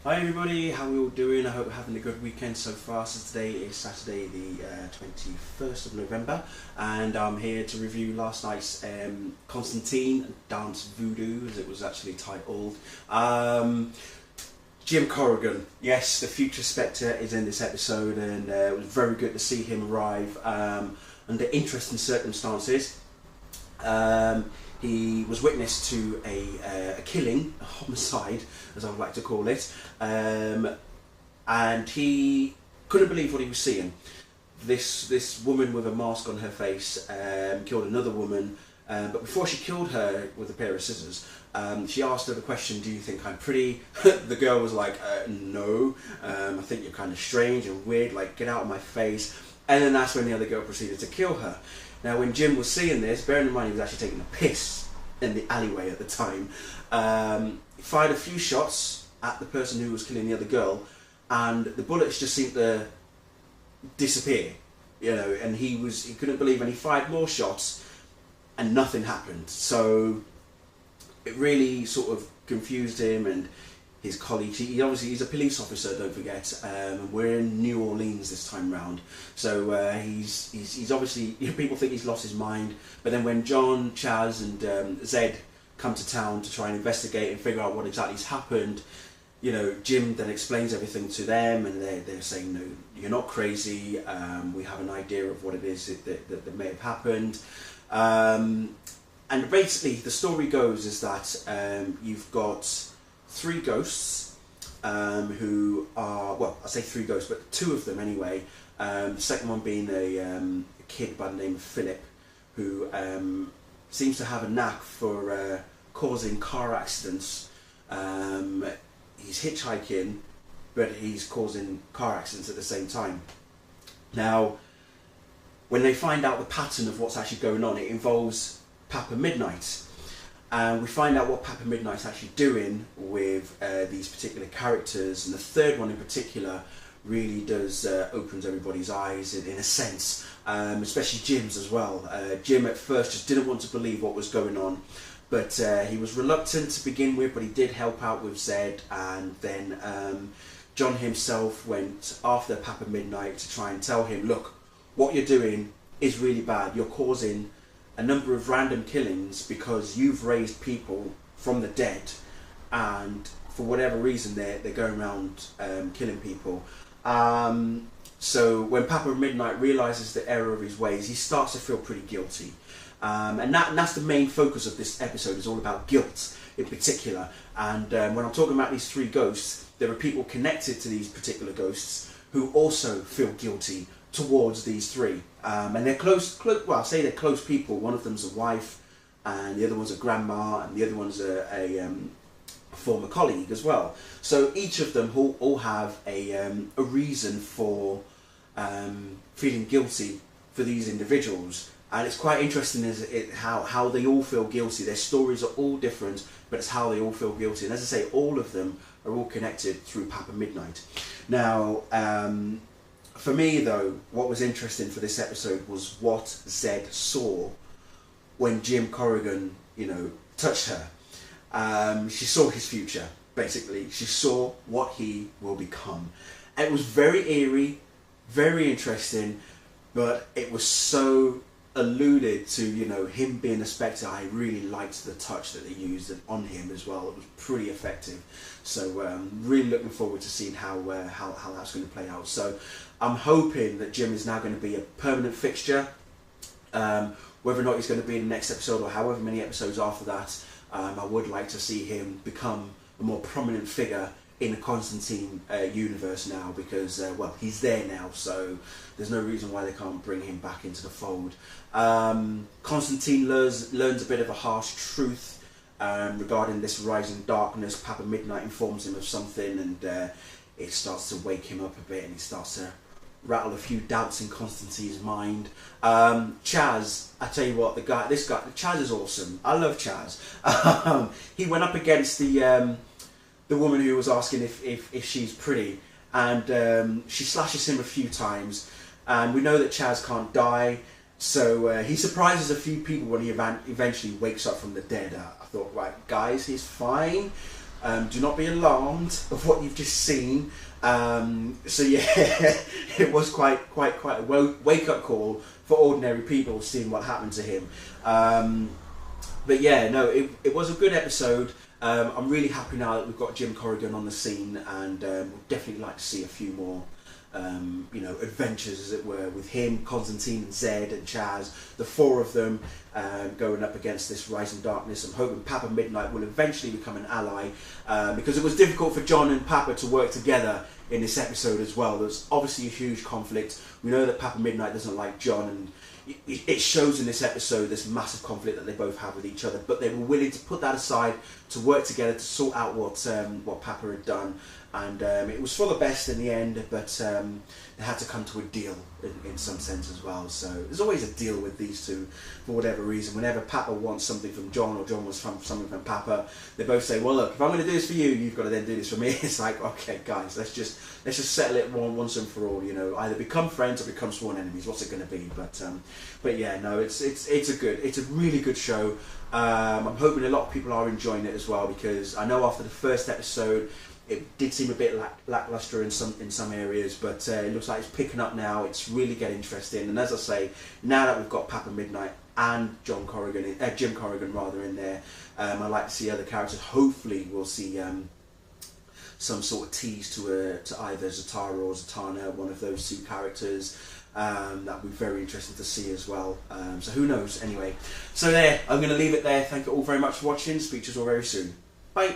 Hi everybody, how are we all doing? I hope we're having a good weekend so far. So today is Saturday the 21st of November and I'm here to review last night's Constantine Danse Vaudou, as it was actually titled. Jim Corrigan, yes, the future Spectre is in this episode, and it was very good to see him arrive under interesting circumstances. He was witness to a killing, a homicide, as I would like to call it, and he couldn't believe what he was seeing. This woman with a mask on her face killed another woman, but before she killed her with a pair of scissors, she asked her the question, "Do you think I'm pretty?" The girl was like, "No, I think you're kind of strange and weird, like get out of my face." And then that's when the other girl proceeded to kill her. Now, when Jim was seeing this, bearing in mind he was actually taking a piss in the alleyway at the time, he fired a few shots at the person who was killing the other girl, and the bullets just seemed to disappear, and he couldn't believe, and he fired more shots, and nothing happened. So it really sort of confused him and his colleagues. He's a police officer, don't forget. We're in New Orleans this time round, so he's obviously, people think he's lost his mind. But then when John, Chaz, and Zed come to town to try and investigate and figure out what exactly has happened, Jim then explains everything to them, and they're saying, "No, you're not crazy. We have an idea of what it is that may have happened." And basically, the story goes is that you've got three ghosts who are, well, I say three ghosts, but two of them anyway. The second one being a kid by the name of Philip, who seems to have a knack for causing car accidents. He's hitchhiking, but he's causing car accidents at the same time. Now, when they find out the pattern of what's actually going on, it involves Papa Midnight. And we find out what Papa Midnight's actually doing with these particular characters, and the third one in particular really does opens everybody's eyes in a sense, especially Jim's as well. Jim at first just didn't want to believe what was going on, but he was reluctant to begin with, but he did help out with Zed, and then John himself went after Papa Midnight to try and tell him, "Look, what you're doing is really bad. You're causing a number of random killings because you've raised people from the dead, and for whatever reason they're going around killing people." So when Papa Midnight realizes the error of his ways, he starts to feel pretty guilty, and that's the main focus of this episode, is all about guilt in particular. And when I'm talking about these three ghosts, there are people connected to these particular ghosts who also feel guilty towards these three, and they're close. Well, I say they're close people. One of them's a wife, and the other one's a grandma, and the other one's a former colleague as well. So each of them all have a reason for feeling guilty for these individuals, and it's quite interesting how they all feel guilty. Their stories are all different, but it's how they all feel guilty. And as I say, all of them are all connected through Papa Midnight. Now, for me though, what was interesting for this episode was what Zed saw when Jim Corrigan, touched her. She saw his future, basically. She saw what he will become. And it was very eerie, very interesting, but it was so alluded to, him being a Spectre. I really liked the touch that they used on him as well. It was pretty effective. So really looking forward to seeing how that's going to play out. So I'm hoping that Jim is now going to be a permanent fixture. Whether or not he's going to be in the next episode or however many episodes after that, I would like to see him become a more prominent figure in the Constantine universe now, because well, he's there now, so there's no reason why they can't bring him back into the fold. Constantine learns a bit of a harsh truth regarding this rising darkness. Papa Midnight informs him of something, and it starts to wake him up a bit, and he starts to rattle a few doubts in Constantine's mind. Chaz, I tell you what, Chaz is awesome. I love Chaz. He went up against the woman who was asking if she's pretty, and she slashes him a few times, and we know that Chaz can't die, so he surprises a few people when he eventually wakes up from the dead. I thought, right guys, he's fine, Do not be alarmed of what you've just seen. So yeah, it was quite a wake-up call for ordinary people seeing what happened to him. But yeah, no, it was a good episode. I'm really happy now that we've got Jim Corrigan on the scene, and we'd definitely like to see a few more adventures, as it were, with him, Constantine, and Zed, and Chaz, the four of them going up against this rising darkness. I'm hoping Papa Midnight will eventually become an ally, because it was difficult for John and Papa to work together in this episode as well. There's obviously a huge conflict. We know that Papa Midnight doesn't like John, and it shows in this episode this massive conflict that they both have with each other, but they were willing to put that aside to work together to sort out what Papa had done, and it was for the best in the end, but they had to come to a deal in some sense as well. So there's always a deal with these two for whatever reason. Whenever Papa wants something from John, or John wants something from Papa, they both say, well look, if I'm going to do this for you, you've got to then do this for me. It's like, okay guys, let's just settle it once and for all, either become friends or become sworn enemies. What's it going to be? But yeah, no, it's a really good show. I'm hoping a lot of people are enjoying it as well, because I know after the first episode it did seem a bit lackluster in some areas, but it looks like it's picking up now. It's really getting interesting, and as I say, now that we've got Papa Midnight and Jim Corrigan in there, I like to see other characters. Hopefully we'll see some sort of tease to either Zatara or Zatanna, one of those two characters. That would be very interesting to see as well. So who knows? Anyway, so there, I'm going to leave it there. Thank you all very much for watching. Speak to you all very soon. Bye.